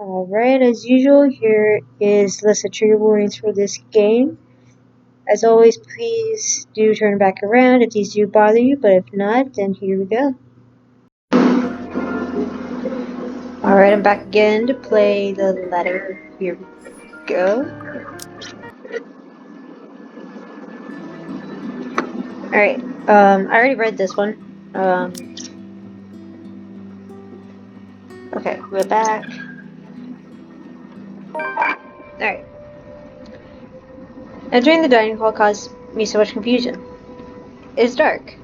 Alright, as usual, here is list of trigger warnings for this game. As always, please do turn back around if these do bother you, but if not, then here we go. Alright, I'm back again to play the letter. Here we go. Alright, I already read this one. Okay, we're back. Alright. Entering the dining hall caused me so much confusion. It's dark.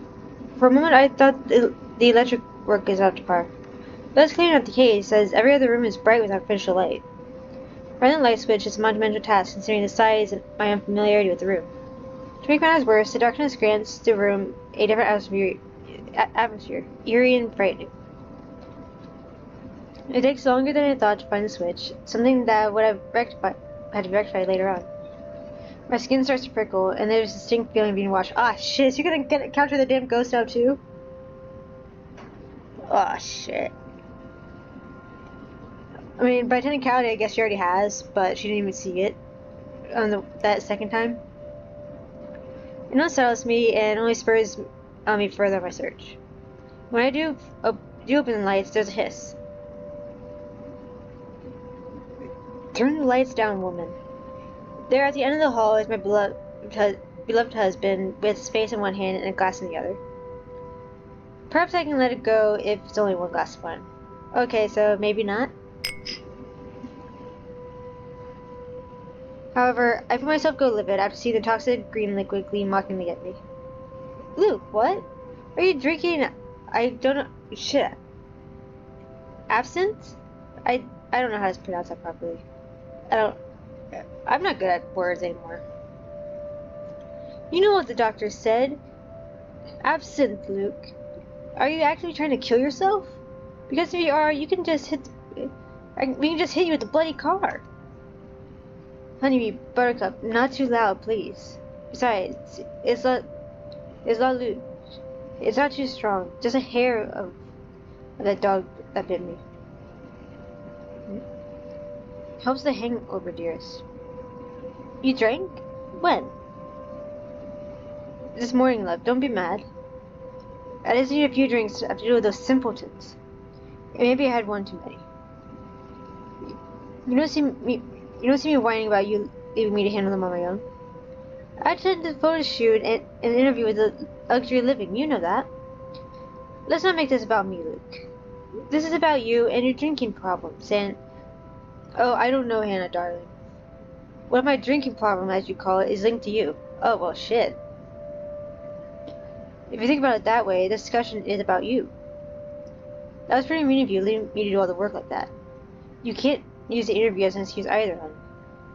For a moment I thought the electric work is out to par. But that's clearly not the case, as every other room is bright with artificial light. Running the light switch is a monumental task considering the size and my unfamiliarity with the room. To make matters worse, the darkness grants the room a different atmosphere, eerie and frightening. It takes longer than I thought to find the switch, something that would have had to be rectified later on. My skin starts to prickle, and there's a distinct feeling of being watched. Ah, shit, so you're gonna capture the damn ghost now, too? Ah, shit. I mean, by technicality, I guess she already has, but she didn't even see it on that second time. It unsettles me and only spurs me further on my search. When I do open the lights, there's a hiss. Turn the lights down, woman. There at the end of the hall is my beloved husband with his face in one hand and a glass in the other. Perhaps I can let it go if it's only one glass of wine. Okay, so maybe not. However, I feel myself go livid after seeing the toxic green liquid gleam mockingly at me. Luke, what? Are you drinking? I don't know. Shit. Absinthe? I don't know how to pronounce that properly. I'm not good at words anymore. You know what the doctor said? Absinthe, Luke. Are you actually trying to kill yourself? Because if you are, you can just we can just hit you with the bloody car. Honeybee, Buttercup, not too loud, please. Besides, it's not Luke. It's not too strong. Just a hair of that dog that bit me. Helps the hangover, dearest. You drank? When? This morning, love. Don't be mad. I just need a few drinks to deal with those simpletons. Maybe I had one too many. You don't see me whining about you leaving me to handle them on my own. I attended the photo shoot and an interview with the luxury living. You know that. Let's not make this about me, Luke. This is about you and your drinking problems, and... Oh, I don't know, Hannah, darling. One of my drinking problem, as you call it, is linked to you. Oh, well, shit. If you think about it that way, this discussion is about you. That was pretty mean of you, leaving me to do all the work like that. You can't use the interview as an excuse either, hon.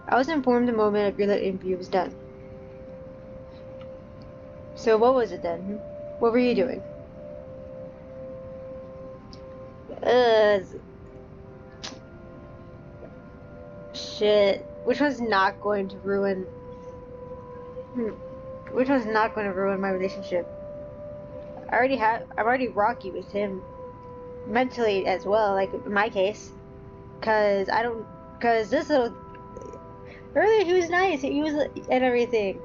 I was informed the moment of your interview was done. So what was it then? What were you doing? Shit. Which one's not going to ruin... Which one's not going to ruin my relationship? I'm already rocky with him. Mentally as well, like in my case. Cause this little... Earlier he was nice, he was... and everything.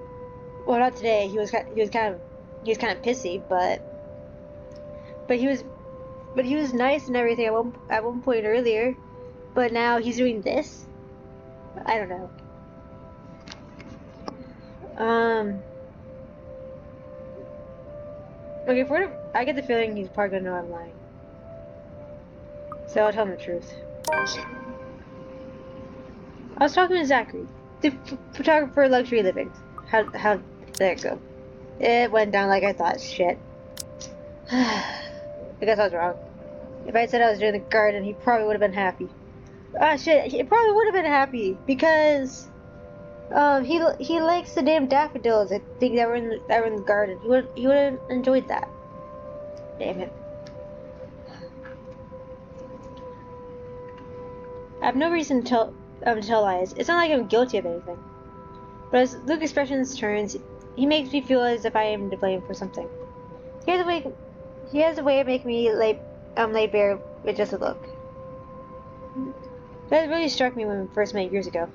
Well, not today, he was kind of pissy, but he was nice and everything at one point earlier. But now he's doing this? I don't know. Okay, I get the feeling he's probably gonna know I'm lying. So I'll tell him the truth. I was talking to Zachary, the photographer of Luxury Living. How did it go? It went down like I thought. Shit. I guess I was wrong. If I had said I was doing the garden, he probably would have been happy. Ah, shit. He probably would have been happy because he likes the damn daffodils. I think that were in the garden. He would have enjoyed that. Damn it. I have no reason to tell lies. It's not like I'm guilty of anything. But as Luke's expressions turns, he makes me feel as if I am to blame for something. He has a way of making me lay bare with just a look. That really struck me when we first met years ago.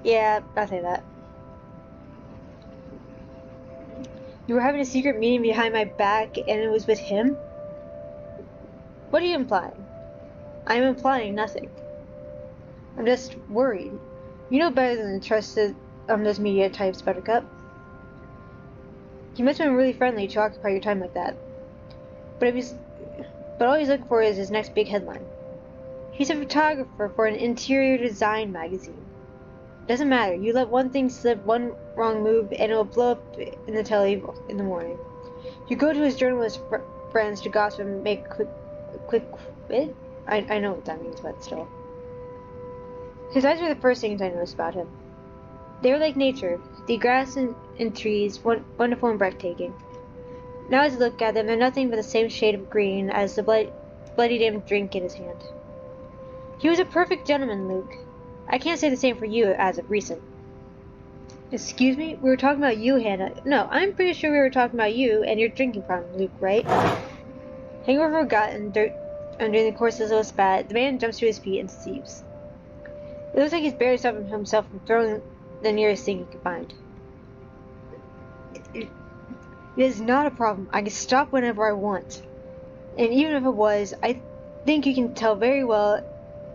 Yeah, I'll say that. You were having a secret meeting behind my back and it was with him? What are you implying? I'm implying nothing. I'm just worried. You know better than to trust those media types, Buttercup. He must have been really friendly to occupy your time like that. But all he's looking for is his next big headline. He's a photographer for an interior design magazine. Doesn't matter. You let one thing slip, one wrong move, and it'll blow up in the telly in the morning. You go to his journalist friends to gossip and make quick quit? I know what that means, but still. His eyes were the first things I noticed about him. They were like nature, the grass and trees, wonderful and breathtaking. Now as I look at them, they're nothing but the same shade of green as the bloody damn drink in his hand. He was a perfect gentleman, Luke. I can't say the same for you as of recent. Excuse me? We were talking about you, Hannah. No, I'm pretty sure we were talking about you and your drinking problem, Luke, right? Hangover forgotten during the course of his little spat, the man jumps to his feet and seeps. It looks like he's barely stopping himself from throwing the nearest thing he could find. It is not a problem. I can stop whenever I want. And even if it was, I think you can tell very well.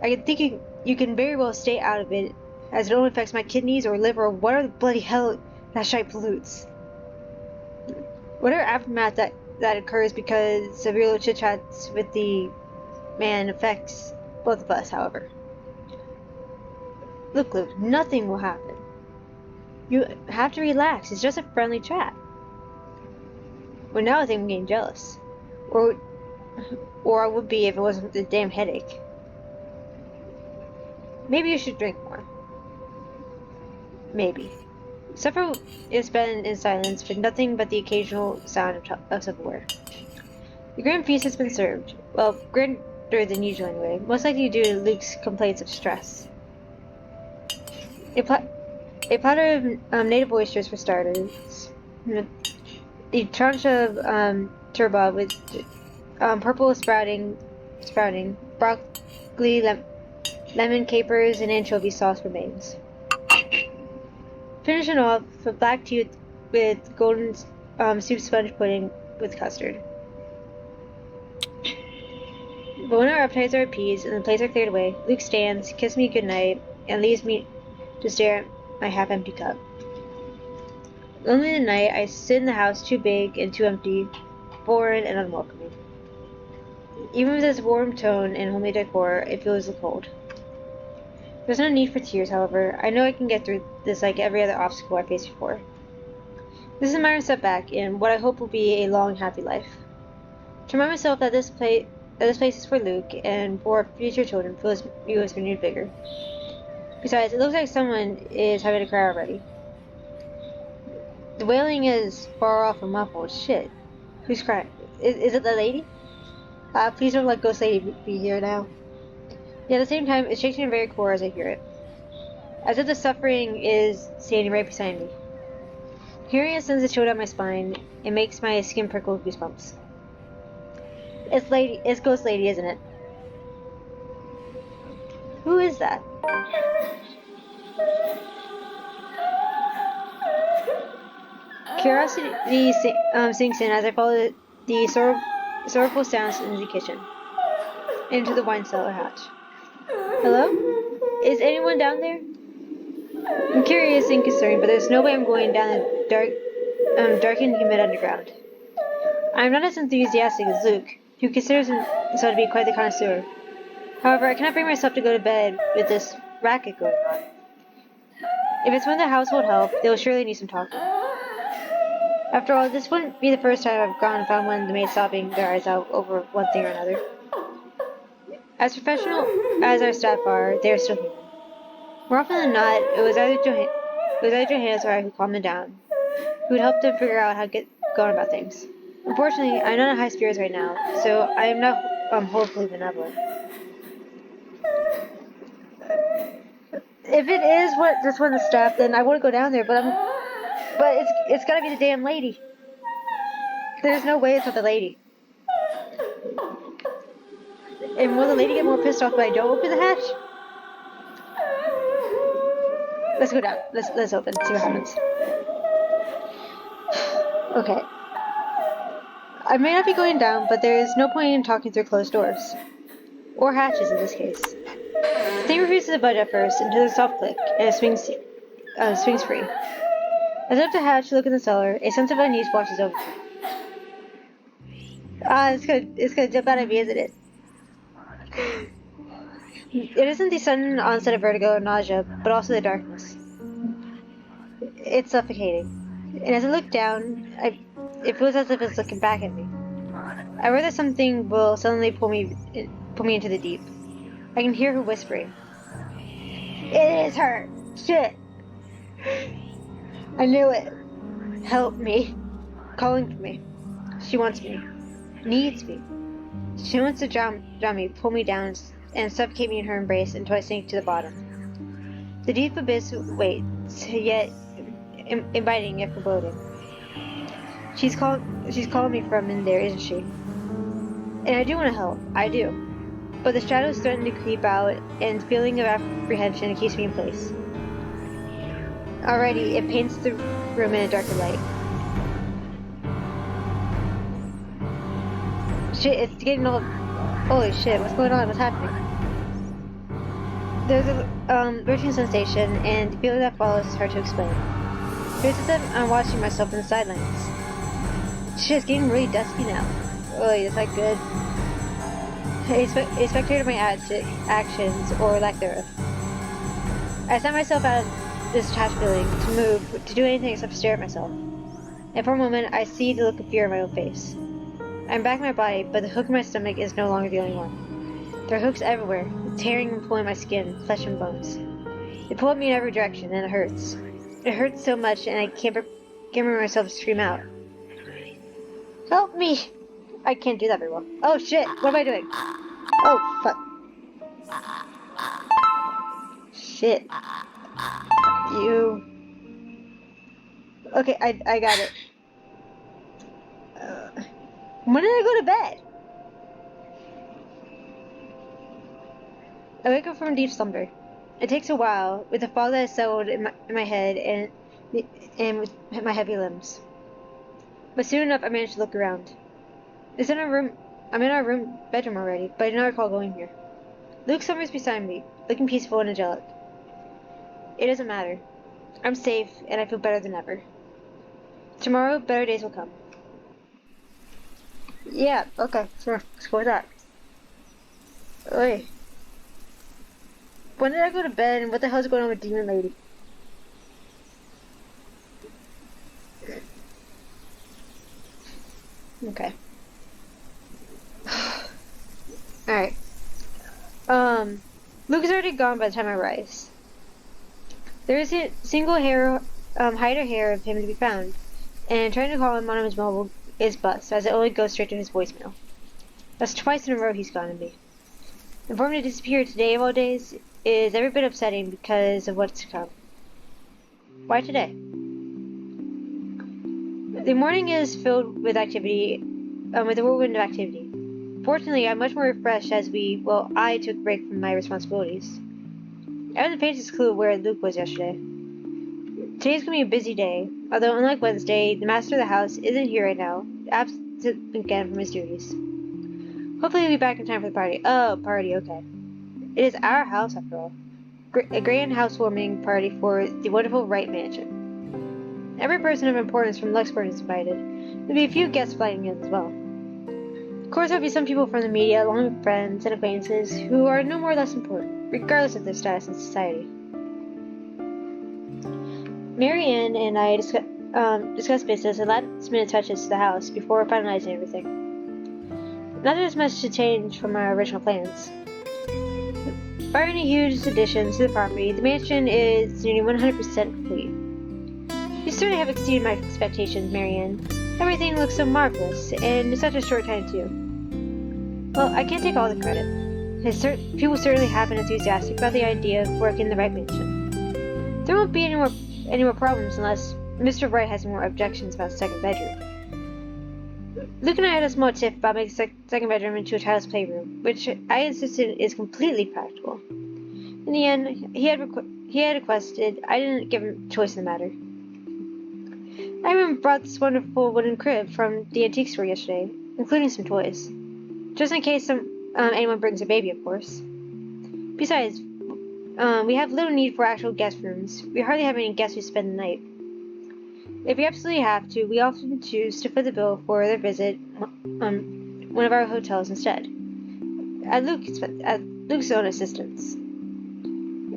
I think you can very well stay out of it, as it only affects my kidneys or liver or whatever the bloody hell that shite pollutes. Whatever aftermath that occurs because of your little chit-chats with the man affects both of us, however. Look, Luke, nothing will happen. You have to relax. It's just a friendly chat. Well, now I think I'm getting jealous. Or I would be if it wasn't the damn headache. Maybe you should drink more. Maybe. Supper is spent in silence, with nothing but the occasional sound of silverware. The grand feast has been served. Well, grander than usual anyway, most likely due to Luke's complaints of stress. A platter of native oysters for starters. The tranche of turbot with purple sprouting, broccoli, lemon capers, and anchovy sauce for mains. Finishing off with black tea with golden soup sponge pudding with custard. But when our appetites are appeased and the plates are cleared away, Luke stands, kisses me goodnight, and leaves me to stare at my half-empty cup. Lonely at night, I sit in the house too big and too empty, boring and unwelcoming. Even with its warm tone and homely decor, it feels cold. There's no need for tears, however. I know I can get through this like every other obstacle I faced before. This is a minor setback in what I hope will be a long, happy life. To remind myself that this place is for Luke and for our future children fills me with renewed vigor. Besides, it looks like someone is having a cry already. The wailing is far off and muffled. Shit. Who's crying? Is it the lady? Please don't let Ghost Lady be here now. Yet at the same time, it shakes me in very core as I hear it. As if the suffering is standing right beside me. Hearing it sends a chill down my spine. It makes my skin prickle with goosebumps. It's Ghost Lady, isn't it? Who is that? Curiosity sinks in as I follow the sorrowful sounds into the kitchen, into the wine cellar hatch. Hello? Is anyone down there? I'm curious and concerned, but there's no way I'm going down the dark and humid underground. I'm not as enthusiastic as Luke, who considers himself to be quite the connoisseur. However, I cannot bring myself to go to bed with this racket going on. If it's one of the household help, they will surely need some talking. After all, this wouldn't be the first time I've gone and found one of the maids sobbing their eyes out over one thing or another. As professional as our staff are, they are still human. More often than not, it was either Johannes or I who calmed them down, who would help them figure out how to get going about things. Unfortunately, I'm not in high spirits right now, so I am not hopefully benevolent. If it is just one of the staff, then I want to go down there, but it's gotta be the damn lady. There's no way it's not the lady. And will the lady get more pissed off when I don't open the hatch? Let's go down. Let's open. See what happens. Okay. I may not be going down, but there is no point in talking through closed doors. Or hatches in this case. The thing refuses to budge at first until the soft click, and it swings free. As I open the hatch to look in the cellar, a sense of unease washes over me. It's gonna jump out at me, isn't it? It isn't the sudden onset of vertigo or nausea, but also the darkness. It's suffocating. And as I look down, it feels as if it's looking back at me. I worry that something will suddenly pull me into the deep. I can hear her whispering. It is her! Shit! I knew it. Help me. Calling for me. She wants me. Needs me. She wants to drown me, pull me down, and suffocate me in her embrace until I sink to the bottom. The deep abyss waits, yet inviting yet foreboding. She's calling me from in there, isn't she? And I do want to help. I do. But the shadows threaten to creep out, and the feeling of apprehension keeps me in place. Already, it paints the room in a darker light. Shit, it's getting all... Holy shit, what's going on? What's happening? There's a lurching sensation, and the feeling that follows is hard to explain. Here's as if I'm watching myself in the sidelines. Shit, it's getting really dusky now. Really, is that good? A spectator of my actions, or lack thereof. I sent myself out of this detached feeling, to move, to do anything except stare at myself. And for a moment, I see the look of fear in my own face. I'm back in my body, but the hook in my stomach is no longer the only one. There are hooks everywhere, tearing and pulling my skin, flesh and bones. They pull at me in every direction, and it hurts. It hurts so much, and I can't remember myself to scream out. Help me! I can't do that very well. Oh shit, what am I doing? Oh, fuck. Shit. You... Okay, I got it. When did I go to bed? I wake up from a deep slumber. It takes a while, with the fog that has settled in my head and with my heavy limbs. But soon enough, I manage to look around. I'm in our bedroom already, but I do not recall going here. Luke slumbers beside me, looking peaceful and angelic. It doesn't matter. I'm safe, and I feel better than ever. Tomorrow, better days will come. Yeah, okay, sure. Let's go with that. Oi. When did I go to bed, and what the hell is going on with Demon Lady? Okay. Alright. Luke is already gone by the time I rise. There is a single hide or hair of him to be found, and trying to call him on his mobile is bust, as it only goes straight to his voicemail. That's twice in a row he's gone to me. And for him to disappear today of all days is every bit upsetting because of what's to come. Why today? The morning is filled with activity, with a whirlwind of activity. Fortunately, I'm much more refreshed as I took a break from my responsibilities. I haven't the faintest clue where Luke was yesterday. Today's gonna be a busy day, although unlike Wednesday, the master of the house isn't here right now, absent again from his duties. Hopefully he'll be back in time for the party. Oh, party, okay. It is our house, after all. A grand housewarming party for the wonderful Wright mansion. Every person of importance from Luxport is invited. There'll be a few guests flying in as well. Of course, there'll be some people from the media, along with friends and acquaintances, who are no more or less important, regardless of their status in society. Mary Ann and I discussed business and last-minute touches to the house before finalizing everything. Not that there's much to change from our original plans. Barring any huge additions to the property, the mansion is nearly 100% complete. You certainly have exceeded my expectations, Mary Ann. Everything looks so marvelous, and in such a short time too. Well, I can't take all the credit. People certainly have been enthusiastic about the idea of working in the Wright mansion. There won't be any more problems unless Mr. Wright has any more objections about the second bedroom. Luke and I had a small tiff about making the second bedroom into a child's playroom, which I insisted is completely practical. In the end, he had requested I didn't give him choice in the matter. I even brought this wonderful wooden crib from the antique store yesterday, including some toys. Just in case anyone brings a baby, of course. Besides, we have little need for actual guest rooms. We hardly have any guests who spend the night. If we absolutely have to, we often choose to foot the bill for their visit one of our hotels instead, at Luke's own assistance.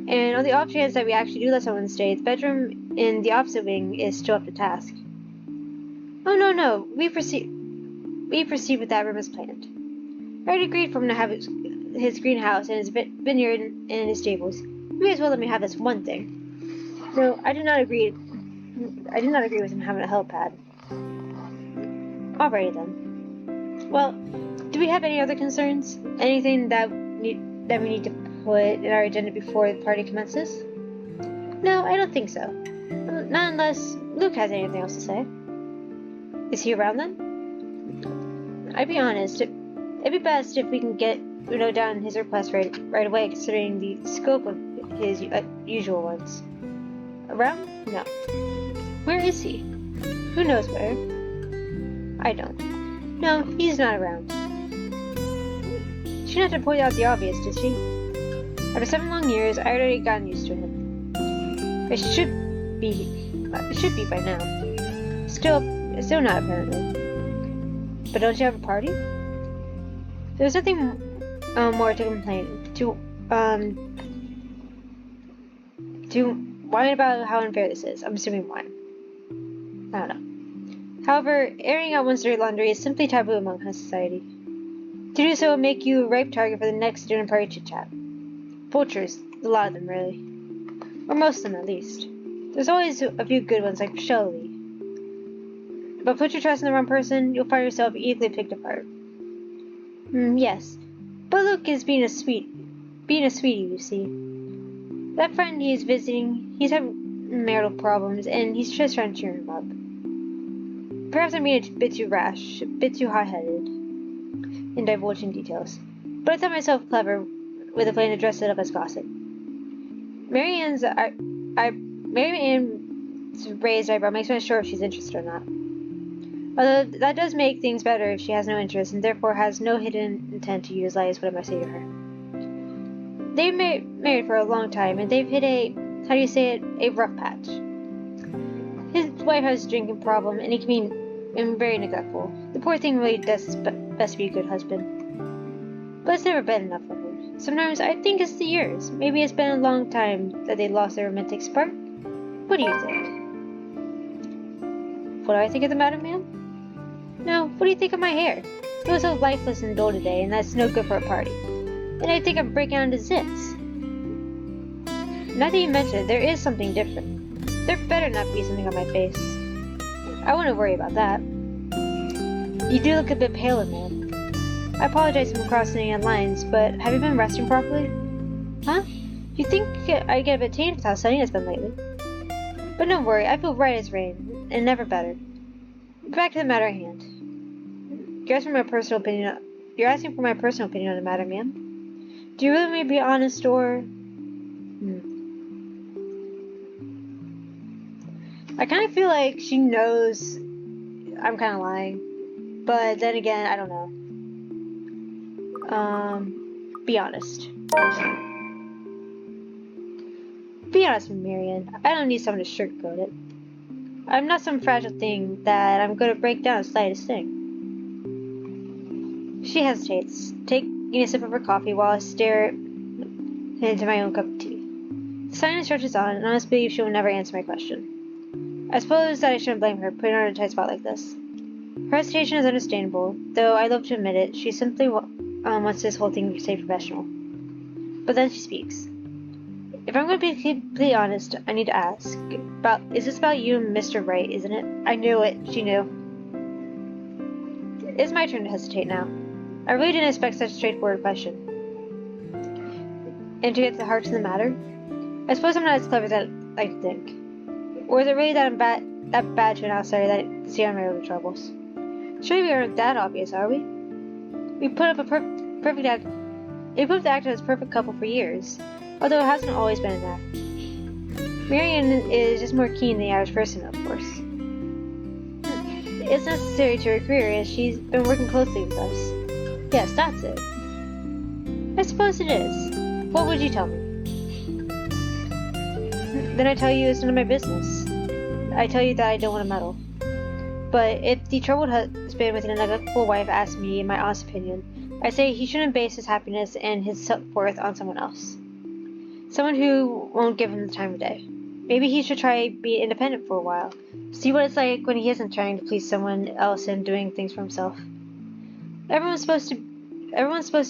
And on the off chance that we actually do let someone stay, the bedroom in the opposite wing is still up to task. Oh no, we proceed with that room as planned. I already agreed for him to have his greenhouse and his vineyard and his stables. You may as well let me have this one thing. No, I did not agree with him having a helipad. Alrighty then. Well, do we have any other concerns? Anything that we need to put in our agenda before the party commences? No, I don't think so. Not unless Luke has anything else to say. Is he around then? I'd be honest, it'd be best if we can get note down his request right away, considering the scope of his usual ones. Around? No. Where is he? Who knows where? I don't. No, he's not around. She didn't have to point out the obvious, did she? After 7 long years, I already gotten used to him. It should be by now. Still not apparently. But don't you have a party? There's nothing more to complain to whine about how unfair this is. I'm assuming whine. I don't know. However, airing out one's dirty laundry is simply taboo among high society. To do so will make you a ripe target for the next dinner party chit-chat. Vultures, a lot of them really. Or most of them at least. There's always a few good ones like Shelley. But put your trust in the wrong person, you'll find yourself easily picked apart. Yes. But Luke is being a sweetie, you see. That friend he's visiting, he's had marital problems, and he's just trying to cheer him up. Perhaps I'm being a bit too rash, a bit too hot-headed in divulging details, but I thought myself clever with a plan to dress it up as gossip. Mary Ann's raised eyebrow makes me unsure if she's interested or not. Although that does make things better if she has no interest and therefore has no hidden intent to utilize what I might say to her. They've married for a long time and they've hit a rough patch. His wife has a drinking problem and he can be very neglectful. The poor thing really does best be a good husband. But it's never been enough for her. Sometimes I think it's the years. Maybe it's been a long time that they lost their romantic spark. What do you think? What do I think of the matter, ma'am? No, what do you think of my hair? It was so lifeless and dull today, and that's no good for a party. And I think I'm breaking out into zits. Now that you mention it, there is something different. There better not be something on my face. I wouldn't worry about that. You do look a bit paler, ma'am. I apologize for crossing any lines, but have you been resting properly? Huh? You think I get a bit tamed with how sunny it's been lately? But don't worry, I feel right as rain, and never better. Back to the matter at hand. You're asking for my personal opinion on the matter, ma'am. Do you really want me to be honest, or... I kind of feel like she knows I'm kind of lying. But then again, I don't know. Be honest. Be honest with me, Marianne. I don't need someone to sugarcoat it. I'm not some fragile thing that I'm going to break down the slightest thing. She hesitates, taking a sip of her coffee while I stare into my own cup of tea. The silence stretches on, and I honestly believe she will never answer my question. I suppose that I shouldn't blame her, putting her in a tight spot like this. Her hesitation is understandable, though I love to admit it, she simply wants this whole thing to stay professional. But then she speaks. If I'm going to be completely honest, I need to ask. Is this about you and Mr. Wright, isn't it? I knew it. She knew. It's my turn to hesitate now. I really didn't expect such a straightforward question. And to get to the heart of the matter, I suppose I'm not as clever as I think. Or is it really that I'm that bad to an outsider that I see on my own troubles? Surely we aren't that obvious, are we? We put up a perfect act. We put the act as a perfect couple for years, although it hasn't always been an act. Marianne is just more keen than the average person, of course. It's necessary to her career, as she's been working closely with us. Yes, that's it. I suppose it is. What would you tell me? Then I tell you it's none of my business. I tell you that I don't want to meddle. But if the troubled husband with a neglectful wife asks me my honest opinion, I say he shouldn't base his happiness and his self-worth on someone else. Someone who won't give him the time of day. Maybe he should try being independent for a while. See what it's like when he isn't trying to please someone else and doing things for himself. Everyone's supposed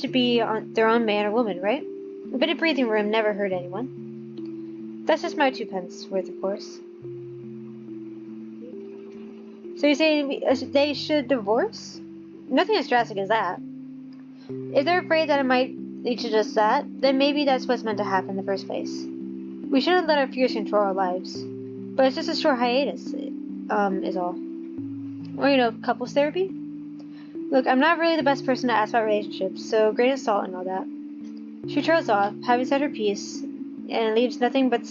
to be on their own man or woman, right? A bit of breathing room never hurt anyone. That's just my 2 pence worth, of course. So you say they should divorce? Nothing as drastic as that. If they're afraid that it might lead to just that, then maybe that's what's meant to happen in the first place. We shouldn't let our fears control our lives. But it's just a short hiatus, is all. Or, couples therapy? Look, I'm not really the best person to ask about relationships, so grain of salt and all that. She trails off, having said her piece, and leaves nothing but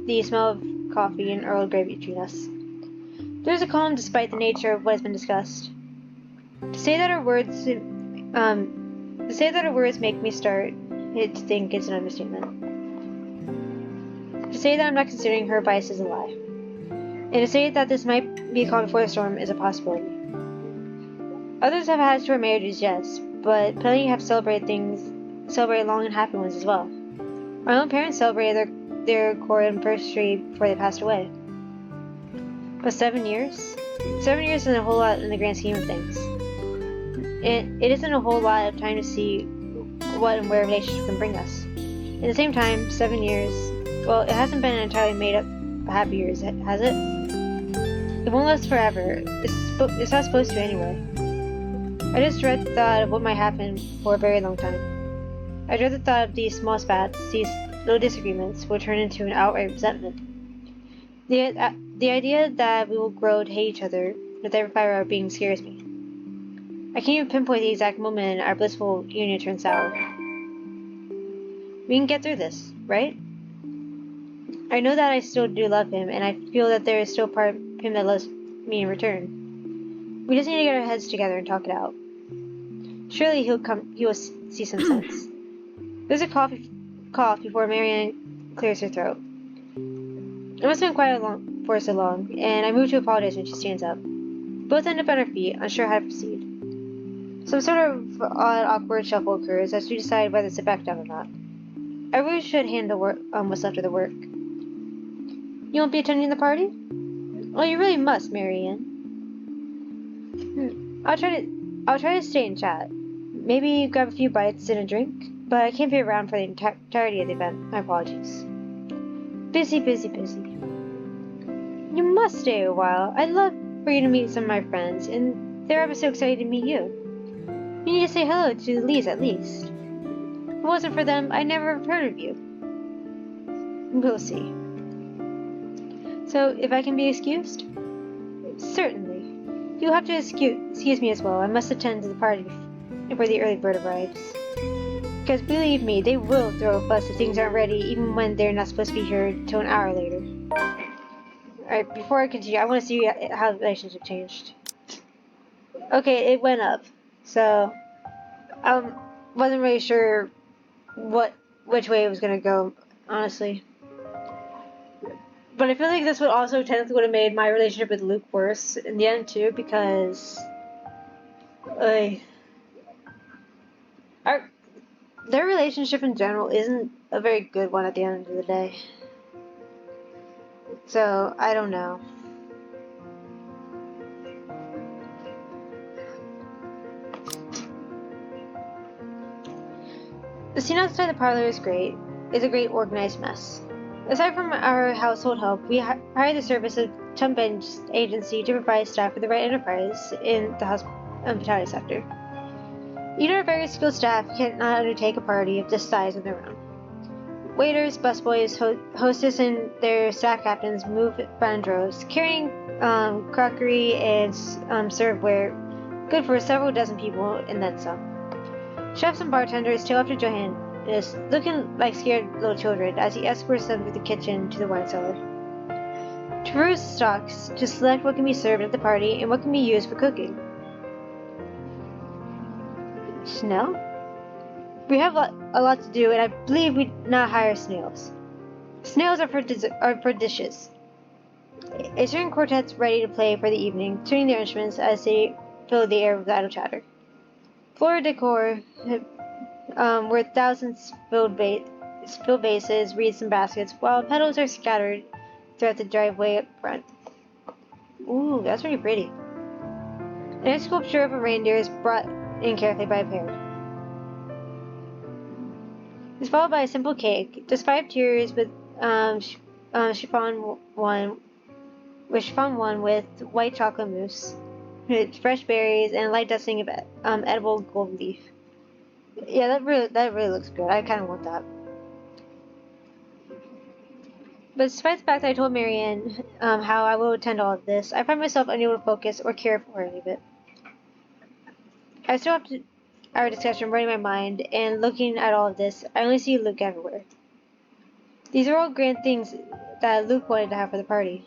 the smell of coffee and Earl Grey between us. There's a calm despite the nature of what has been discussed. To say that her words make me start to think is an understatement. To say that I'm not considering her advice is a lie. And to say that this might be a calm before the storm is a possibility. Others have had short marriages, yes, but plenty have celebrated long and happy ones as well. My own parents celebrated their core anniversary before they passed away. But 7 years? 7 years isn't a whole lot in the grand scheme of things. It isn't a whole lot of time to see what and where a relationship can bring us. At the same time, 7 years, well, it hasn't been an entirely made up happy years, has it? It won't last forever. It's not supposed to anyway. I just dread the thought of what might happen for a very long time. I dread the thought of these small spats, these little disagreements, will turn into an outright resentment. The idea that we will grow to hate each other with every fiber of our being scares me. I can't even pinpoint the exact moment our blissful union turns sour. We can get through this, right? I know that I still do love him, and I feel that there is still part of him that loves me in return. We just need to get our heads together and talk it out. Surely he will see some sense. There's a cough before Marianne clears her throat. It must have been quiet for so long, and I move to apologize when she stands up. Both end up on our feet, unsure how to proceed. Some sort of odd, awkward shuffle occurs as we decide whether to back down or not. I really should handle what's left of the work. You won't be attending the party? Well, you really must, Marianne. I'll try to stay and chat. Maybe grab a few bites and a drink, but I can't be around for the entirety of the event. My apologies. Busy. You must stay a while. I'd love for you to meet some of my friends, and they're ever so excited to meet you. You need to say hello to the Lees at least. If it wasn't for them, I'd never have heard of you. We'll see. So, if I can be excused? Certainly. You'll have to excuse me as well. I must attend to the party before the early bird arrives. Because believe me, they will throw a fuss if things aren't ready, even when they're not supposed to be here till an hour later. Alright, before I continue, I want to see how the relationship changed. Okay, it went up. So, I wasn't really sure which way it was going to go, honestly. But I feel like this would also technically would have made my relationship with Luke worse in the end too, because their relationship in general isn't a very good one at the end of the day. So, I don't know. The scene outside the parlor is great. It's a great organized mess. Aside from our household help, we hired the service of temp agency to provide staff with the right enterprise in the hospitality sector. Even our very skilled staff cannot undertake a party of this size on their own. Waiters, busboys, hostess, and their staff captains move around in droves, carrying crockery and serveware good for several dozen people and then some. Chefs and bartenders tail after Johannes, looking like scared little children as he escorts them through the kitchen to the wine cellar. To peruse the stocks, to select what can be served at the party and what can be used for cooking. Snail? We have a lot to do, and I believe we not hire snails. Snails are for dishes. A certain quartet's ready to play for the evening, tuning their instruments as they fill the air with idle chatter. Floor decor, where thousands spilled vases, wreaths, and baskets, while petals are scattered throughout the driveway up front. Ooh, that's pretty pretty. A nice sculpture of a reindeer is brought in carefully by a pair. It's followed by a simple cake, just 5 tiers with chiffon one with white chocolate mousse, fresh berries, and a light dusting of edible gold leaf. Yeah, that really looks good. I kind of want that. But despite the fact that I told Marianne how I will attend all of this, I find myself unable to focus or care for any of it. I still have our discussion running in my mind, and looking at all of this, I only see Luke everywhere. These are all grand things that Luke wanted to have for the party.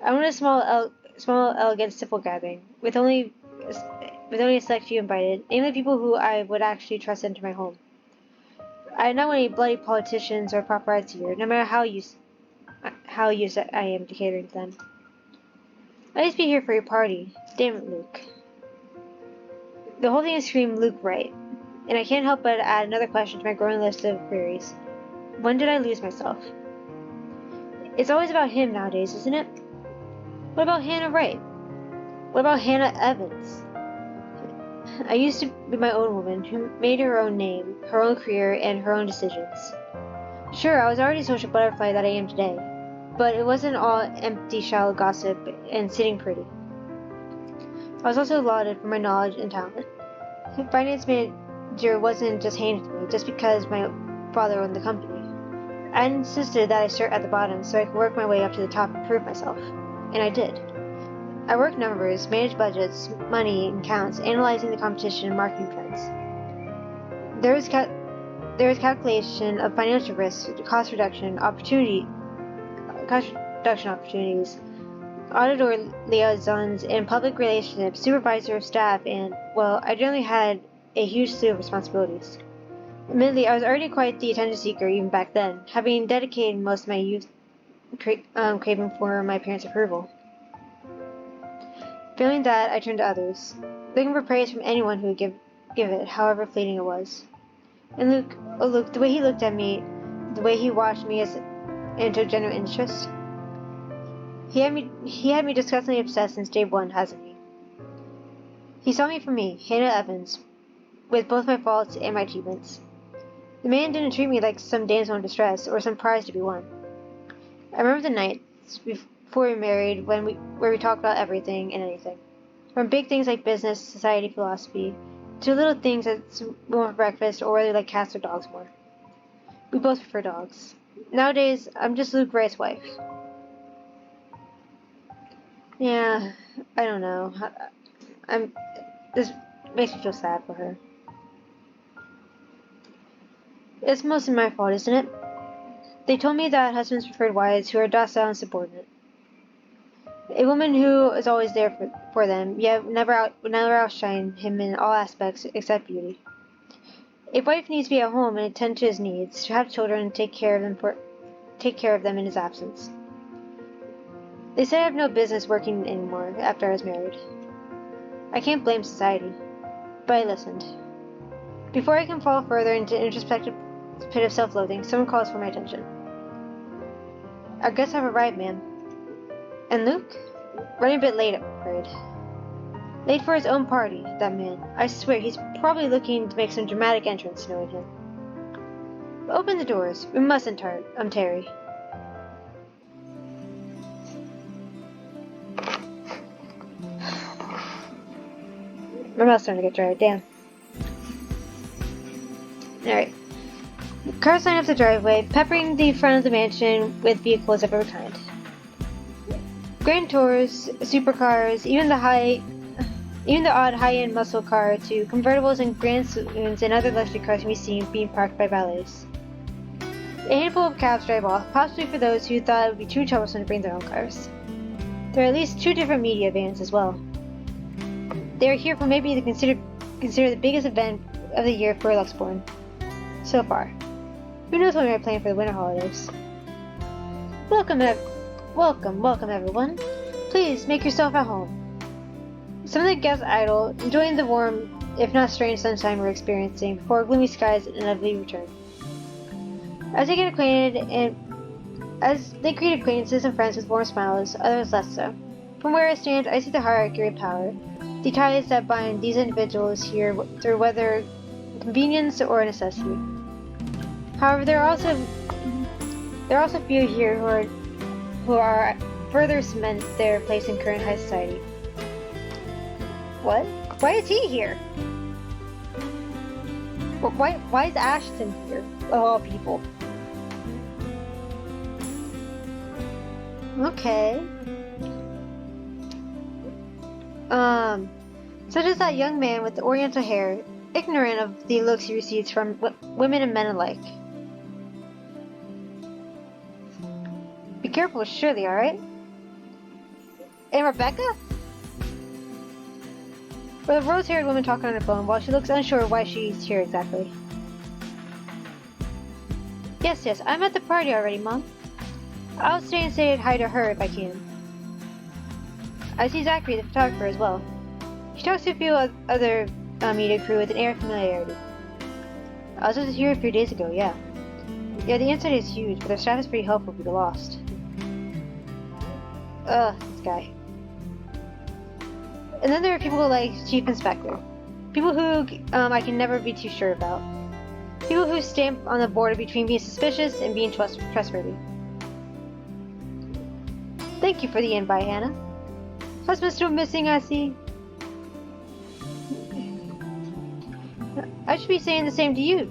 I wanted a small, elegant, simple gathering, with only a select few invited, namely people who I would actually trust enter my home. I did not want any bloody politicians or paparazzi here, no matter how used I am to catering to them. I'd just be here for your party. Damn it, Luke. The whole thing is screamed Luke Wright, and I can't help but add another question to my growing list of queries. When did I lose myself? It's always about him nowadays, isn't it? What about Hannah Wright? What about Hannah Evans? I used to be my own woman who made her own name, her own career, and her own decisions. Sure, I was already a social butterfly that I am today, but it wasn't all empty, shallow gossip and sitting pretty. I was also lauded for my knowledge and talent. The finance manager wasn't just handed to me just because my father owned the company. I insisted that I start at the bottom so I could work my way up to the top and prove myself. And I did. I worked numbers, managed budgets, money and counts, analyzing the competition and marketing trends. There was calculation of financial risks, cost reduction opportunities, auditor liaisons, and public relationships, supervisor of staff, and, well, I generally had a huge slew of responsibilities. Admittedly, I was already quite the attention seeker even back then, having dedicated most of my youth craving for my parents' approval. Feeling that, I turned to others, looking for praise from anyone who would give it, however fleeting it was. And Luke, the way he looked at me, the way he watched me into genuine interest, he had me disgustingly obsessed since day one, hasn't he? He saw me for me, Hannah Evans, with both my faults and my achievements. The man didn't treat me like some damsel in distress or some prize to be won. I remember the nights before we married where we talked about everything and anything, from big things like business, society, philosophy, to little things like we want for breakfast or whether we like cats or dogs more. We both prefer dogs. Nowadays, I'm just Luke Wright's wife. Yeah, I don't know. This makes me feel sad for her. It's mostly my fault, isn't it? They told me that husbands preferred wives who are docile and subordinate. A woman who is always there for them, yet would never outshine him in all aspects except beauty. A wife needs to be at home and attend to his needs, to have children and take care of them in his absence. They said I have no business working anymore after I was married. I can't blame society, but I listened. Before I can fall further into an introspective pit of self-loathing, someone calls for my attention. I guess I've arrived, ma'am. And Luke? Running a bit late, I'm afraid. Late for his own party, that man. I swear, he's probably looking to make some dramatic entrance, knowing him. But open the doors. We mustn't tarry. My mouth's starting to get dry, damn. Alright. Cars line up the driveway, peppering the front of the mansion with vehicles of every kind. Grand tours, supercars, even the Even the odd high-end muscle car to convertibles and grand saloons and other luxury cars can be seen being parked by valets. A handful of cabs drive off, possibly for those who thought it would be too troublesome to bring their own cars. There are at least 2 different media vans as well. They are here for maybe consider the biggest event of the year for Luxborn. So far. Who knows what we might plan for the winter holidays? Welcome everyone. Please make yourself at home. Some of the guests idle, enjoying the warm, if not strange sunshine we're experiencing before gloomy skies inevitably return. As they create acquaintances and friends with warm smiles, others less so. From where I stand, I see the hierarchy of power, the ties that bind these individuals here through whether convenience or necessity. However, there are also few here who are further cement their place in current high society. What? Why is he here? Why is Ashton here, of all people? Okay. Such as that young man with the oriental hair, ignorant of the looks he receives from women and men alike. Be careful with Shirley, alright? And Rebecca? With a rose-haired woman talking on her phone while she looks unsure why she's here exactly. Yes, I'm at the party already, Mom. I'll stay and say hi to her if I can. I see Zachary, the photographer, as well. He talks to a few other media crew with an air of familiarity. I was just here a few days ago, yeah. Yeah, the inside is huge, but their staff is pretty helpful if we get lost. This guy. And then there are people like Chief Inspector. People who I can never be too sure about. People who stamp on the border between being suspicious and being trustworthy. Thank you for the invite, Hannah. Husband's still missing, I see. I should be saying the same to you.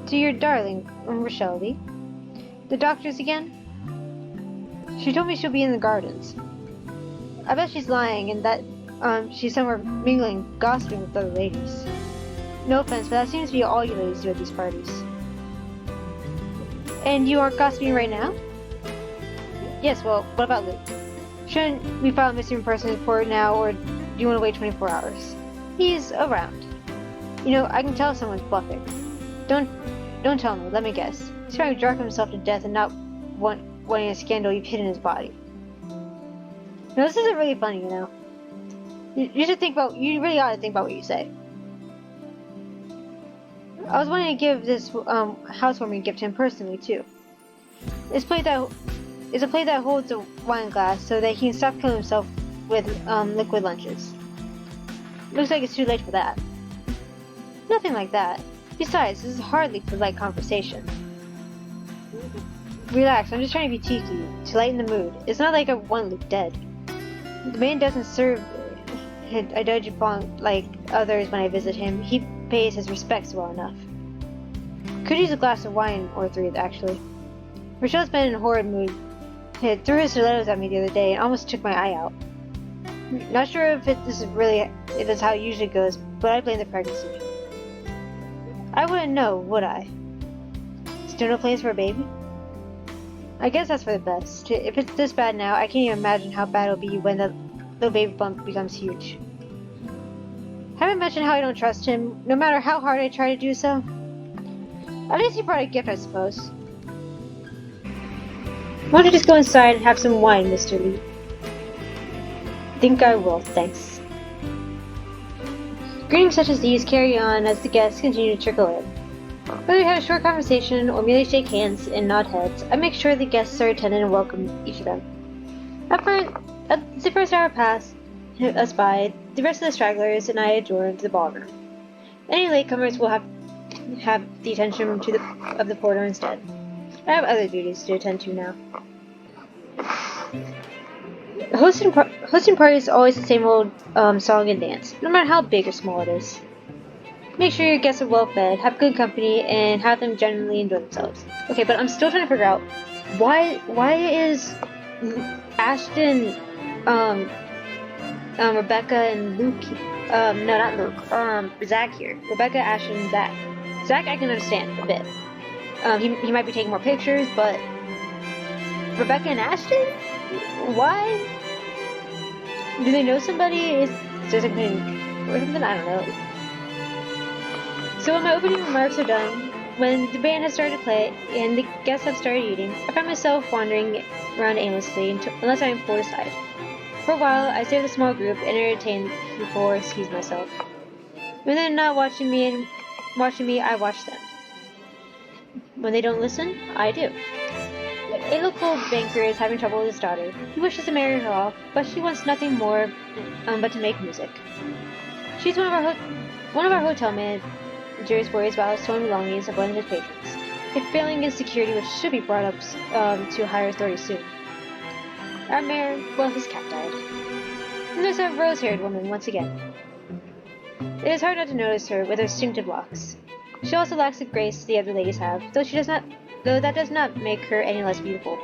To your darling, Rochelle Lee. The doctors again? She told me she'll be in the gardens. I bet she's lying and that she's somewhere mingling, gossiping with other ladies. No offense, but that seems to be all you ladies do at these parties. And you aren't gossiping right now? Yes, well, what about Luke? Shouldn't we file a missing person report now, or do you want to wait 24 hours? He's around. You know, I can tell someone's bluffing. Don't tell me, let me guess. He's trying to drug himself to death and not wanting a scandal you've hidden in his body. No, this isn't really funny, you know. You really ought to think about what you say. I was wanting to give this housewarming gift to him personally, too. It's a plate that holds a wine glass so that he can stop killing himself with liquid lunches. Looks like it's too late for that. Nothing like that. Besides, this is hardly polite conversation. Relax, I'm just trying to be cheeky, to lighten the mood. It's not like I want Luke dead. The man doesn't serve a doge upon like others when I visit him. He pays his respects well enough. Could use a glass of wine or 3, actually. Rochelle's been in a horrid mood. He threw his stilettos at me the other day and almost took my eye out. Not sure if this is how it usually goes, but I blame the pregnancy. I wouldn't know, would I? Still no plans for a baby? I guess that's for the best. If it's this bad now, I can't even imagine how bad it'll be when the little baby bump becomes huge. Haven't mentioned how I don't trust him, no matter how hard I try to do so. At least he brought a gift, I suppose. Why don't you just go inside and have some wine, Mr. Lee? Think I will, thanks. Greetings such as these carry on as the guests continue to trickle in. Whether we have a short conversation or merely shake hands and nod heads, I make sure the guests are attentive and welcome each of them. As the first hour passed us by, the rest of the stragglers and I adjourned to the ballroom. Any latecomers will have the attention of the porter instead. I have other duties to attend to now. Hosting parties is always the same old song and dance, no matter how big or small it is. Make sure your guests are well fed, have good company, and have them genuinely enjoy themselves. Okay, but I'm still trying to figure out why is Ashton Rebecca and Luke. No, not Luke. Zach here. Rebecca, Ashton, and Zach. Zach, I can understand a bit. He might be taking more pictures, but Rebecca and Ashton? Why? Do they know somebody? Is there something or something? I don't know. So when my opening remarks are done, when the band has started to play and the guests have started eating, I find myself wandering around aimlessly unless I am pulled aside. For a while, I stay with a small group and entertain before I excuse myself. When they're not watching me, I watch them. When they don't listen, I do. A local banker is having trouble with his daughter. He wishes to marry her off, but she wants nothing more but to make music. She's one of our hotel managers worries about his stolen belongings of one of his patrons, a failing insecurity which should be brought up to higher authority soon. Our mayor, well, his cat died. And there's a rose-haired woman once again. It is hard not to notice her with her distinctive locks. She also lacks the grace the other ladies have, though that does not make her any less beautiful.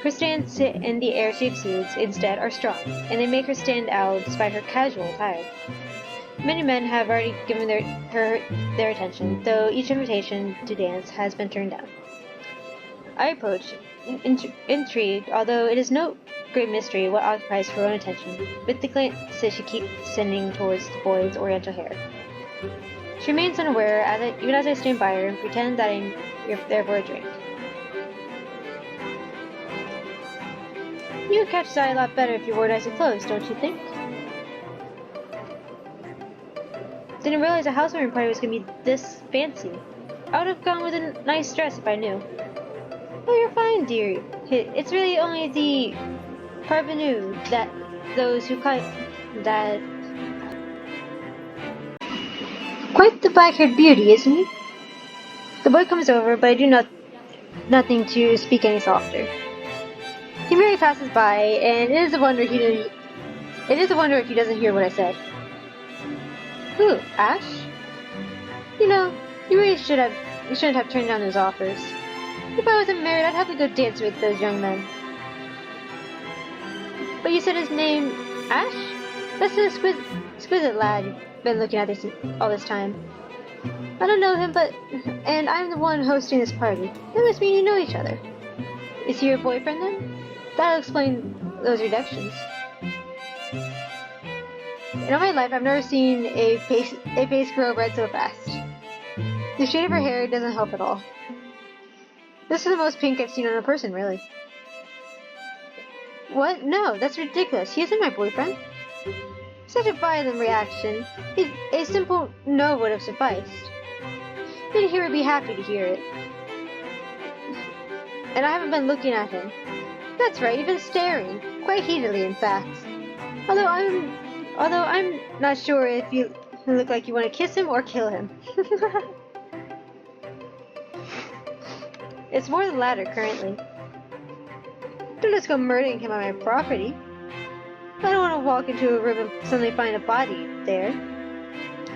Her stance and the air she exudes, instead, are strong, and they make her stand out despite her casual attire. Many men have already given her their attention, though each invitation to dance has been turned down. I approach, intrigued, although it is no great mystery what occupies her own attention, with the glances she keeps sending towards the boy's oriental hair. She remains unaware, even as I stand by her and pretend that I'm there for a drink. You would catch his eye a lot better if you wore nice clothes, don't you think? Didn't realize a housewarming party was going to be this fancy. I would have gone with a nice dress if I knew. Oh, you're fine, dear. It's really only the parvenu that those who that. Quite the black-haired beauty, isn't he? The boy comes over, but I do nothing to speak any softer. He merely passes by, and it is a wonder if he doesn't hear what I said. Who, Ash? You know, you shouldn't have turned down those offers. If I wasn't married, I'd happily go dance with those young men. But you said his name, Ash? That's an exquisite lad you've been looking at all this time. I don't know him, and I'm the one hosting this party. That must mean you know each other. Is he your boyfriend then? That'll explain those reductions. In all my life, I've never seen a face grow red so fast. The shade of her hair doesn't help at all. This is the most pink I've seen on a person, really. What? No, that's ridiculous. He isn't my boyfriend. Such a violent reaction. A simple no would have sufficed. And he would be happy to hear it. And I haven't been looking at him. That's right, you've been staring. Quite heatedly, in fact. Although I'm not sure if you look like you want to kiss him or kill him. It's more the latter, currently. Don't just go murdering him on my property. I don't want to walk into a room and suddenly find a body there.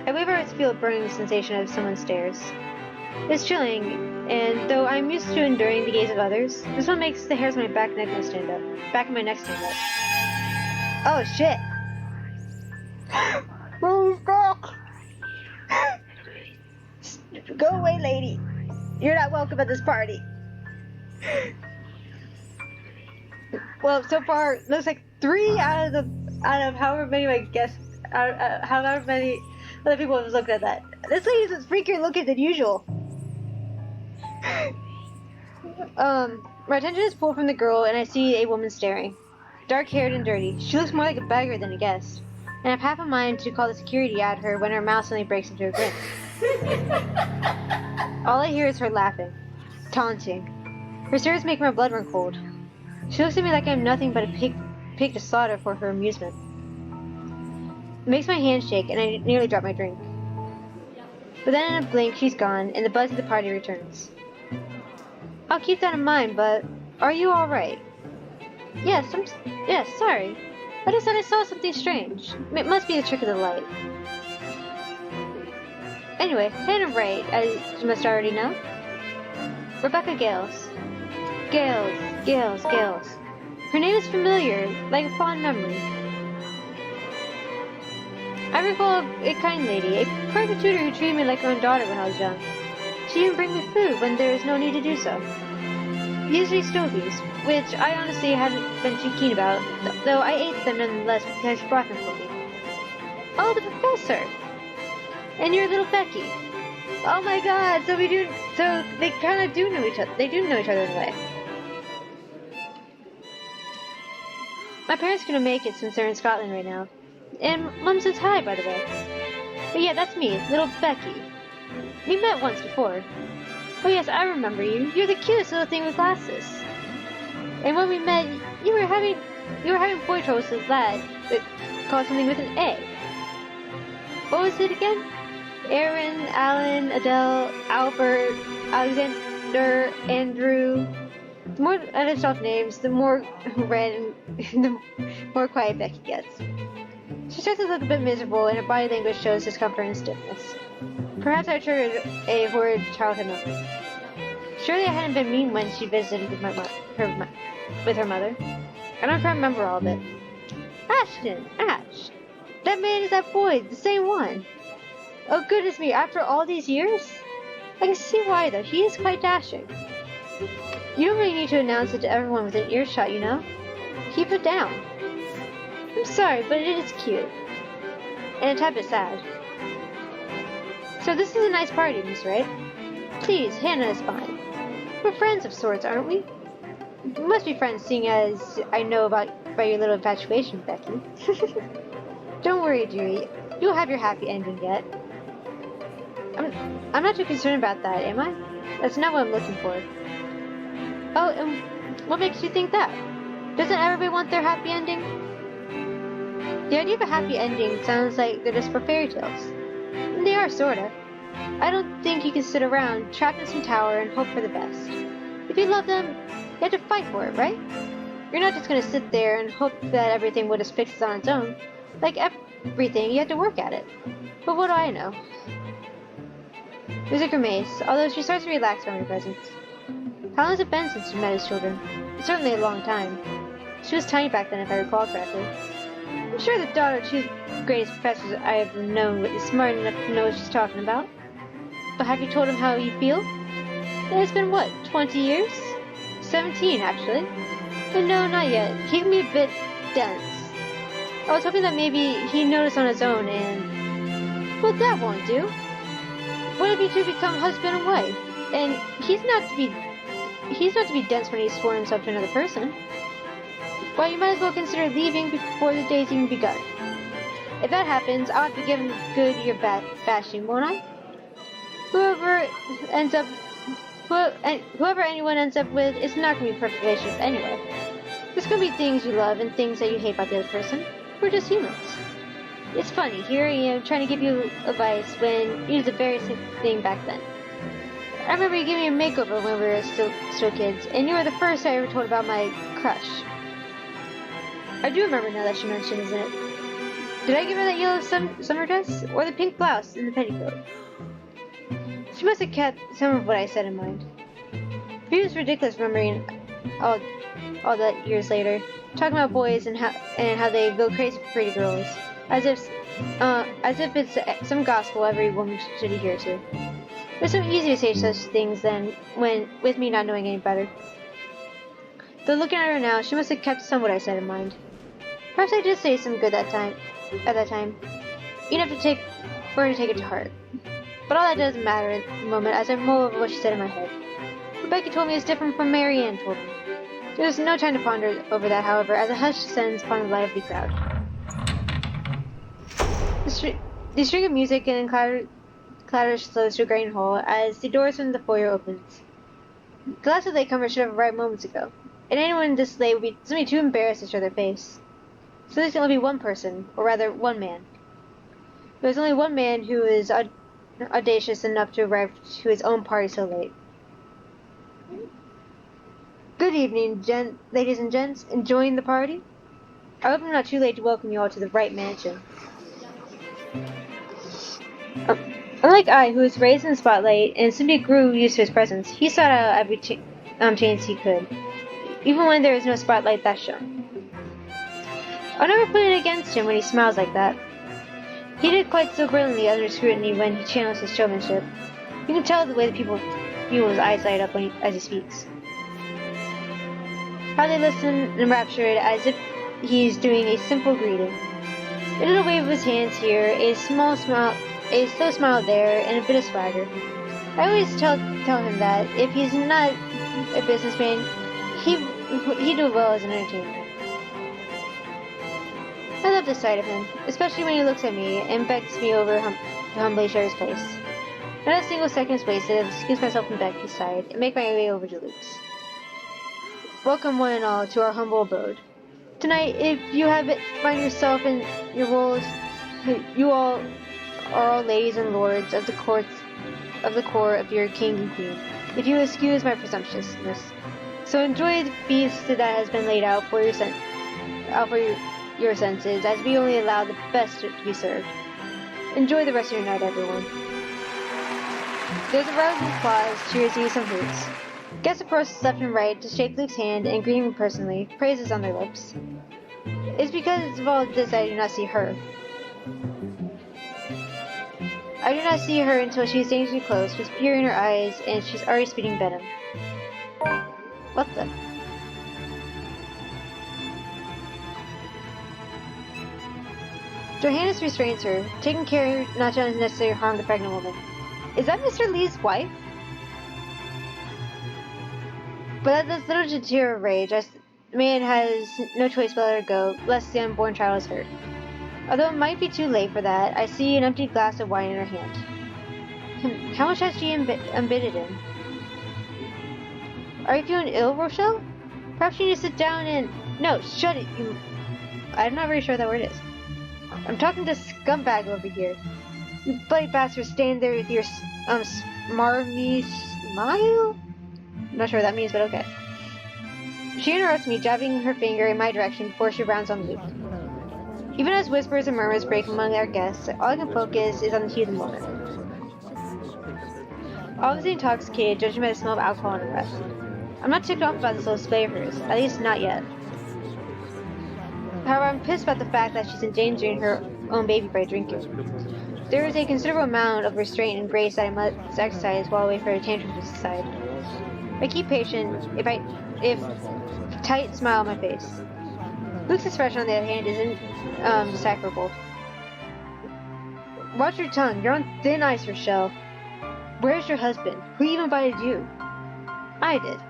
I wave to feel a burning sensation as someone stares. It's chilling, and though I'm used to enduring the gaze of others, this one makes the hairs on my back of my neck stand up. Oh shit! Who's back? Go away, lady. You're not welcome at this party. Well, so far, looks like 3 out of however many I guess, however many other people have looked at that. This lady's freakier looking than usual. My attention is pulled from the girl, and I see a woman staring. Dark-haired and dirty. She looks more like a beggar than a guest. And I have half a mind to call the security at her when her mouth suddenly breaks into a grin. All I hear is her laughing. Taunting. Her stares make my blood run cold. She looks at me like I'm nothing but a pig to slaughter for her amusement. It makes my hand shake, and I nearly drop my drink. But then in a blink, she's gone, and the buzz of the party returns. I'll keep that in mind, but are you alright? Yes, sorry. I just thought I saw something strange. It must be the trick of the light. Anyway, Hannah Wright, as you must already know. Rebecca Gales. Gales. Her name is familiar, like a fond memory. I recall a kind lady, a private tutor who treated me like her own daughter when I was young. She even bring me food when there was no need to do so. Usually stogies, which I honestly hadn't been too keen about, though I ate them nonetheless because she brought them for me. Oh, the professor! And your little Becky. Oh my god, so they kind of do know each other. They do know each other in a way. My parents couldn't make it since they're in Scotland right now. And Mom says hi, by the way. But yeah, that's me, little Becky. We met once before. Oh yes, I remember you. You're the cutest little thing with glasses. And when we met, you were having boy troubles with lad that called something with an A. What was it again? Aaron, Alan, Adele, Albert, Alexander, Andrew. The more I list off names, the more red and the more quiet Becky gets. She starts to look a bit miserable, and her body language shows discomfort and stiffness. Perhaps I triggered a horrid childhood memory. Surely I hadn't been mean when she visited with her mother. I don't quite remember all of it. Ashton! Ash! That man is that boy, the same one! Oh goodness me, after all these years? I can see why though, he is quite dashing. You don't really need to announce it to everyone within earshot, you know? Keep it down. I'm sorry, but it is cute. And a tad bit sad. So this is a nice party, Miss Wright. Please, Hannah is fine. We're friends of sorts, aren't we? We must be friends, seeing as I know about your little infatuation, Becky. Don't worry, dearie. You'll have your happy ending yet. I'm not too concerned about that, am I? That's not what I'm looking for. Oh, and what makes you think that? Doesn't everybody want their happy ending? The idea of a happy ending sounds like they're just for fairy tales. And they are, sorta. I don't think you can sit around, trapped in some tower, and hope for the best. If you love them, you have to fight for it, right? You're not just gonna sit there and hope that everything will just fix on its own. Like everything, you have to work at it. But what do I know? There's a grimace, although she starts to relax from her presence. How long has it been since you met as children? It's certainly a long time. She was tiny back then, if I recall correctly. I'm sure the daughter of two greatest professors I have known is smart enough to know what she's talking about. But have you told him how you feel? It's been, what, 20 years? 17, actually. But no, not yet. He can be a bit dense. I was hoping that maybe he'd notice on his own and... Well, that won't do. What if you two become husband and wife? And he's not to be dense when he's sworn himself to another person. Well, you might as well consider leaving before the day's even begun. If that happens, I'll have to give him good year bashing, won't I? Whoever anyone ends up with is not going to be a perfect relationship anyway. There's going to be things you love and things that you hate about the other person. We're just humans. It's funny, here I am trying to give you advice when you did the very same thing back then. I remember you giving me a makeover when we were still kids, and you were the first I ever told about my crush. I do remember now that she mentioned, isn't it? Did I give her that yellow summer dress? Or the pink blouse and the petticoat? She must have kept some of what I said in mind. It was ridiculous remembering all that years later, talking about boys and how they go crazy for pretty girls, as if it's some gospel every woman should adhere to. It's so easy to say such things then, when with me not knowing any better. Though looking at her now, she must have kept some of what I said in mind. Perhaps I did say some good at that time, enough for her to take it to heart. But all that doesn't matter at the moment, as I mull over what she said in my head. What Becky told me is different from Mary Ann told me. There was no time to ponder over that, however, as a hush descends upon the lively crowd. The string of music and clatter slows to a grain hole as the doors from the foyer opens. The last of the latecomers should have arrived moments ago, and anyone in this late would be simply too embarrassed to show their face. So there's only one person, or rather, one man. There's only one man who is audacious enough to arrive to his own party so late. Good evening, ladies and gents, enjoying the party? I hope I'm not too late to welcome you all to the Wright mansion. Unlike I, who was raised in the spotlight and simply grew used to his presence, he sought out every chance he could, even when there was no spotlight that shone. I'll never put it against him when he smiles like that. He did quite so brilliantly under scrutiny when he channels his showmanship. You can tell the way people's eyes light up as he speaks. How they listen enraptured as if he's doing a simple greeting. A little wave of his hands here, a slow smile there, and a bit of swagger. I always tell him that if he's not a businessman, he'd do well as an entertainer. I love the sight of him, especially when he looks at me and begs me over to humbly share his place. Not a single second is wasted. I excuse myself from Becky's side and make my way over to Luke's. Welcome one and all to our humble abode. Tonight, if you find yourself in your roles, you all are all ladies and lords of the court of your king and queen. If you excuse my presumptuousness, so enjoy the feast that has been laid out for your senses, as we only allow the best to be served. Enjoy the rest of your night, everyone. There's a round of applause, cheers, and some hoots. Guests approach left and right to shake Luke's hand and greet him personally, praises on their lips. It's because of all this I do not see her. I do not see her until she is dangerously close, with fear in her eyes, and she's already spitting venom. What the? Johannes restrains her, taking care not to unnecessarily harm the pregnant woman. Is that Mr. Lee's wife? But that does little to deter her rage, as the man has no choice but to let her go, lest the unborn child is hurt. Although it might be too late for that, I see an empty glass of wine in her hand. How much has she embittered him? Are you feeling ill, Rochelle? Perhaps you need to sit down and... No, shut it, you... I'm not very sure what that word is. I'm talking to scumbag over here. You bloody bastard stand there with your, smarmy smile? I'm not sure what that means, but okay. She interrupts me, jabbing her finger in my direction before she rounds on Luke. Even as whispers and murmurs break among our guests, all I can focus is on the heat of the moment. Obviously intoxicated, judging by the smell of alcohol in her breath. I'm not ticked off about this little display of hers, at least not yet. However, I'm pissed about the fact that she's endangering her own baby by drinking. There is a considerable amount of restraint and grace that I must exercise while I wait for her tantrum to subside. If I keep patient, if tight smile on my face. Luke's expression, on the other hand, isn't decipherable. Watch your tongue. You're on thin ice, Rochelle. Where's your husband? Who even invited you? I did.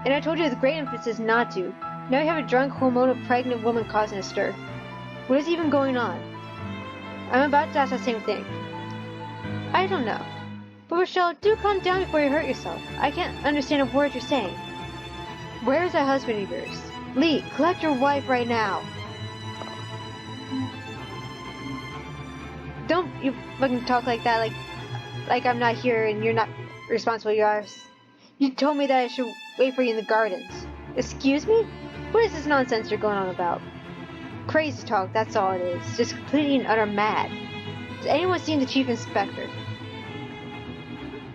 And I told you with great emphasis not to. Now you have a drunk, hormonal, pregnant woman causing a stir. What is even going on? I'm about to ask that same thing. I don't know. But Rochelle, do calm down before you hurt yourself. I can't understand a word you're saying. Where is that husband of yours? Lee, collect your wife right now. Don't you fucking talk like that, like I'm not here and you're not responsible. You are. You told me that I should wait for you in the gardens. Excuse me? What is this nonsense you're going on about? Crazy talk, that's all it is. Just completely and utter mad. Has anyone seen the chief inspector?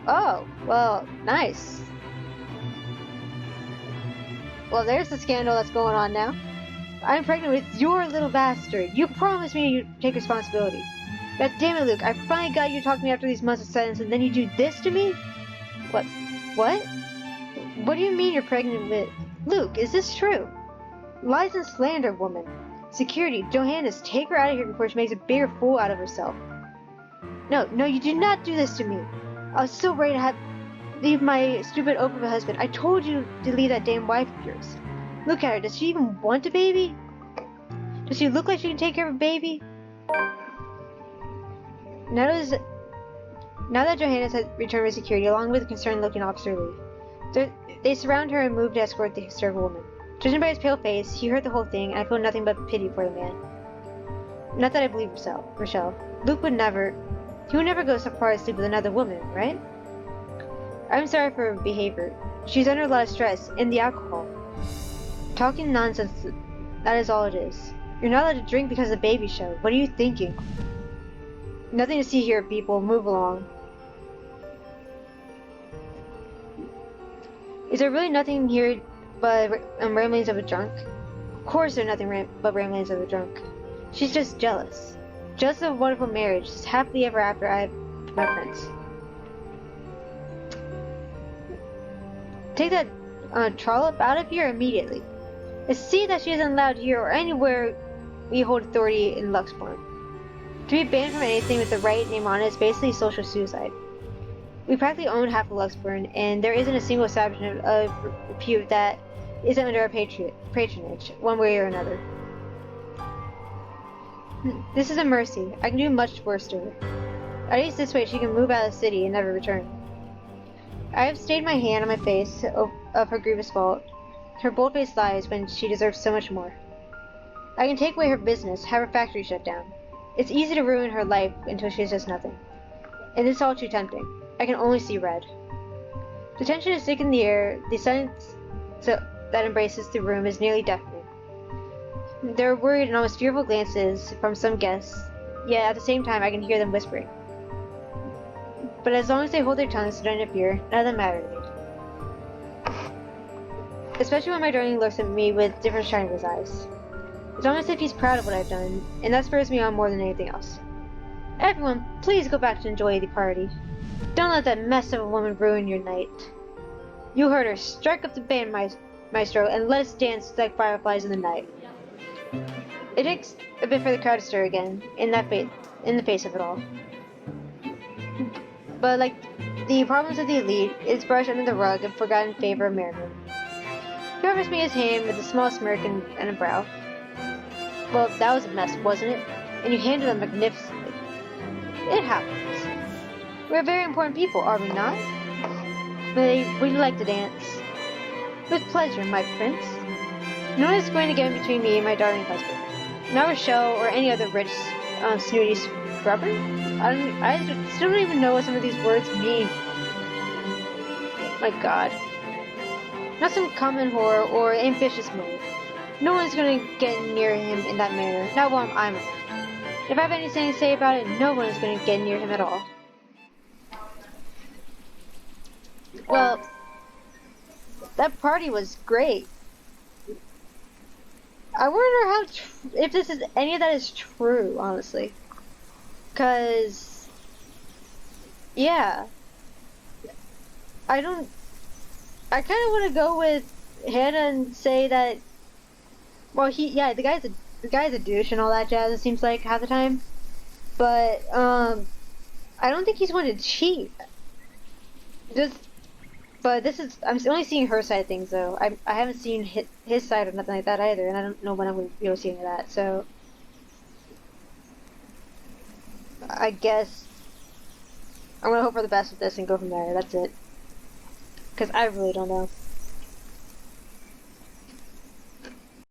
Oh, well, nice. Well, there's the scandal that's going on now. I'm pregnant with your little bastard. You promised me you'd take responsibility. God damn it, Luke. I finally got you to talk to me after these months of silence, and then you do this to me? What? What? What do you mean you're pregnant with... Luke, is this true? Lies and slander, woman. Security, Johannes, take her out of here before she makes a bigger fool out of herself. No, you do not do this to me. I was so ready to leave my stupid open husband. I told you to leave that damn wife of yours. Look at her. Does she even want a baby? Does she look like she can take care of a baby? Now that Johannes has returned with security, along with a concerned-looking Officer Lee, they surround her and move to escort the hysterical woman. Judging by his pale face, he heard the whole thing, and I feel nothing but pity for the man. Not that I believe Rochelle. Luke would never... He would never go so far as sleep with another woman, right? I'm sorry for her behavior. She's under a lot of stress, and the alcohol. Talking nonsense, that is all it is. You're not allowed to drink because of the baby show. What are you thinking? Nothing to see here, people. Move along. Is there really nothing here but ramblings of a drunk? Of course there's nothing but ramblings of a drunk. She's just jealous. Just a wonderful marriage. Just happily ever after I have my prince. Take that trollop out of here immediately. See that she isn't allowed here or anywhere we hold authority in Luxborn. To be banned from anything with the right name on it is basically social suicide. We practically own half of Luxborn, and there isn't a single establishment of repute that isn't under our patronage, one way or another. This is a mercy. I can do much worse to her. At least this way she can move out of the city and never return. I have stayed my hand on my face of her grievous fault. Her bold-faced lies when she deserves so much more. I can take away her business, have her factory shut down. It's easy to ruin her life until she is just nothing. And it's all too tempting. I can only see red. The tension is thick in the air. The silence that embraces the room is nearly deafening. There are worried and almost fearful glances from some guests, yet at the same time I can hear them whispering. But as long as they hold their tongues to don't interfere, none of them matter to me. Especially when my darling looks at me with different shine in his eyes. It's almost as if he's proud of what I've done, and that spurs me on more than anything else. Everyone, please go back to enjoy the party. Don't let that mess of a woman ruin your night. You heard her. Strike up the band, maestro, and let us dance like fireflies in the night. It takes a bit for the crowd to stir again, in the face of it all. But like the problems of the elite, it's brushed under the rug and forgotten in favor of merriment. He offers me his hand with a small smirk and a brow. Well, that was a mess, wasn't it? And you handled it magnificently. It happens. We're very important people, are we not? Would you like to dance? With pleasure, my prince. No one is going to get in between me and my darling husband. Not Rochelle or any other rich, snooty scrubber. I still don't even know what some of these words mean. My god. Not some common whore or ambitious maid. No one's gonna get near him in that manner, not while I'm around. If I have anything to say about it, no one is gonna get near him at all. Well, that party was great. I wonder if this is any of that is true, honestly. 'Cause yeah, I kind of want to go with Hannah and say that. Well, the guy's a douche and all that jazz. It seems like half the time, but I don't think he's one to cheat. But I'm only seeing her side of things though. I haven't seen his side or nothing like that either, and I don't know when I'm going to be able to see any of that. So I guess I'm gonna hope for the best with this and go from there. That's it. Because I really don't know.